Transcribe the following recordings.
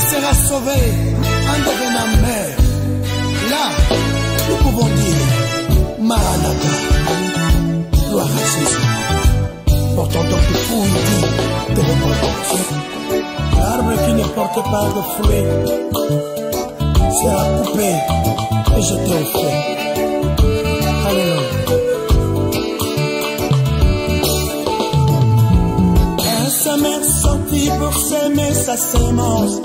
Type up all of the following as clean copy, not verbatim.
sera sauvé en devenant mère. Là, nous pouvons dire Maranatha, gloire à Jésus. Portons donc le fruit de l'abondance. L'arbre qui ne porte pas de fruits sera coupé et jeté au feu. Alléluia. Sa mère sortit pour s'aimer sa sémence.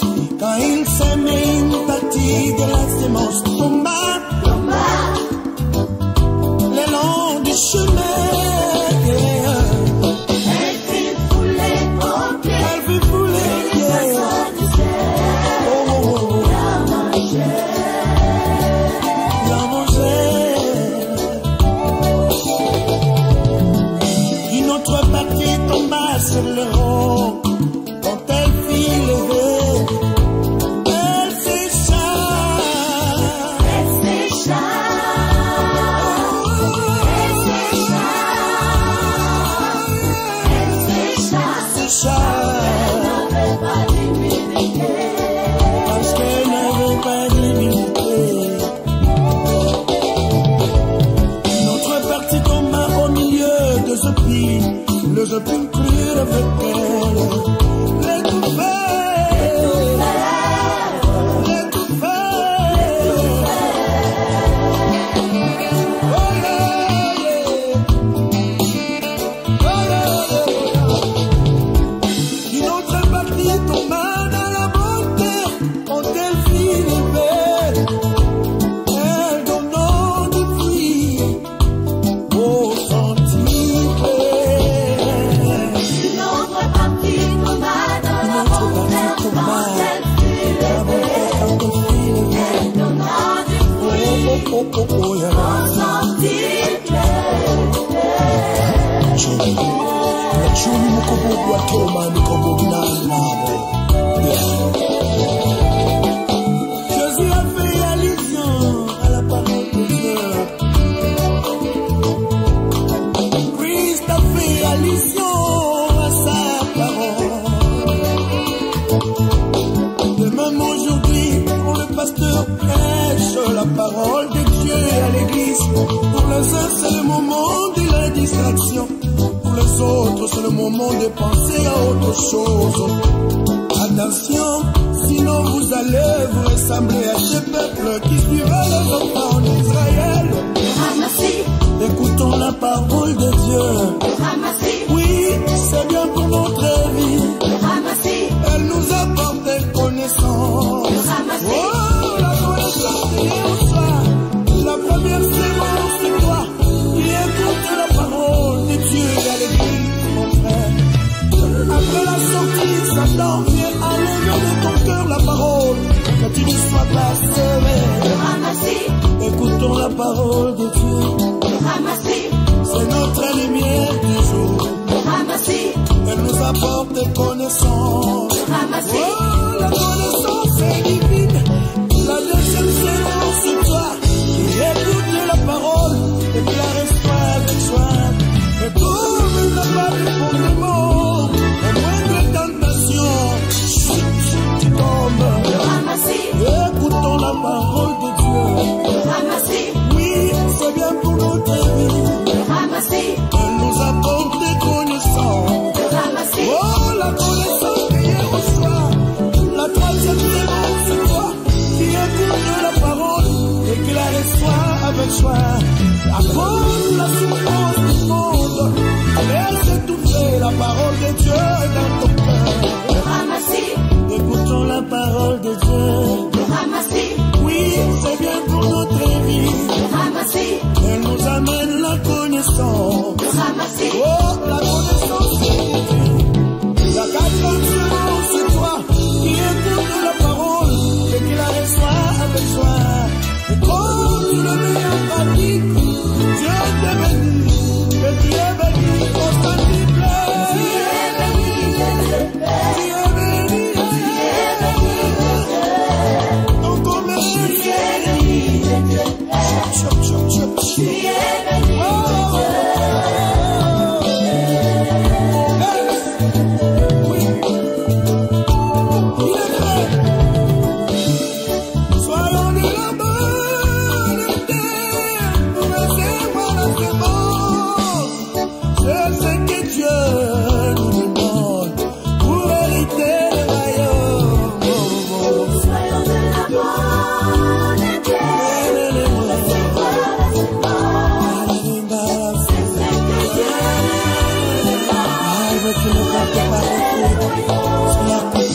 Quand il s'aimait une partie de la sémence tomba le long du chemin. Elle fut foulée aux pieds. Elle fut foulée aux pieds. La manger. Une autre partie tomba sur le rond. Quand elle fit lever, elle sécha. Elle sécha. Elle sécha. Elle sécha. Sécha. Elle n'avait pas d'humilité. Parce qu'elle n'avait pas d'humilité. Notre partie tomba au milieu de ce puits. Le jepin crut avec elle. Une autre partie tomba dans la bonté. Quand elle fit lever, elle donnant du fruit au centimètre. Une autre partie tomba dans la bonté. Quand elle fut levée, elle donna du fruit au centimètre. Jésus a fait allusion à la parole de Dieu. Christ a fait allusion à sa parole. De même aujourd'hui, quand le pasteur prêche la parole de Dieu à l'église, pour les uns c'est le moment de la distraction. Pour les autres, c'est le moment de penser à autre chose. Attention, sinon vous allez vous ressembler à ce peuple qui suivait les enfants d'Israël. Écoutons la parole de Dieu. Oui, c'est bien pour notre vie. Elle nous apporte des connaissances. Oh, la connaissance est au soir. La première sémence, c'est toi qui écoute la parole de Dieu à l'église, mon frère. Après la sortie, Satan vient enlever de ton cœur la parole, que tu ne sois pas sévère. Écoutons la parole de Dieu. C'est notre lumière du jour. Elle nous apporte des connaissances. Oh, la connaissance est divine. La deuxième séance, c'est toi qui écoute la parole et qui la reçoit avec soin. Et comme il n'a pas de fondement, au moindre tentation, tu tombes. Écoutons la parole de Dieu. Oui, c'est bien pour notre vie. Elle nous apporte des connaissances. Oh, la connaissance qu'elle reçoit. La troisième séance, c'est toi qui écoute la parole et qui la reçoit avec soin. À cause de la souffrance du monde, laisse étouffer la parole de Dieu dans ton cœur. Écoutons la parole de Dieu. Oui, c'est bien pour notre vie. Elle nous amène la connaissance. Oh, la connaissance c'est divine. La quatrième séance, c'est toi qui écoute la parole et qui la reçoit avec soin. Et comme tu le mets en pratique, Dieu te bénit. Que tu es béni, Constantine. Tu es béni,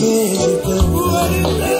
Et je t'aime.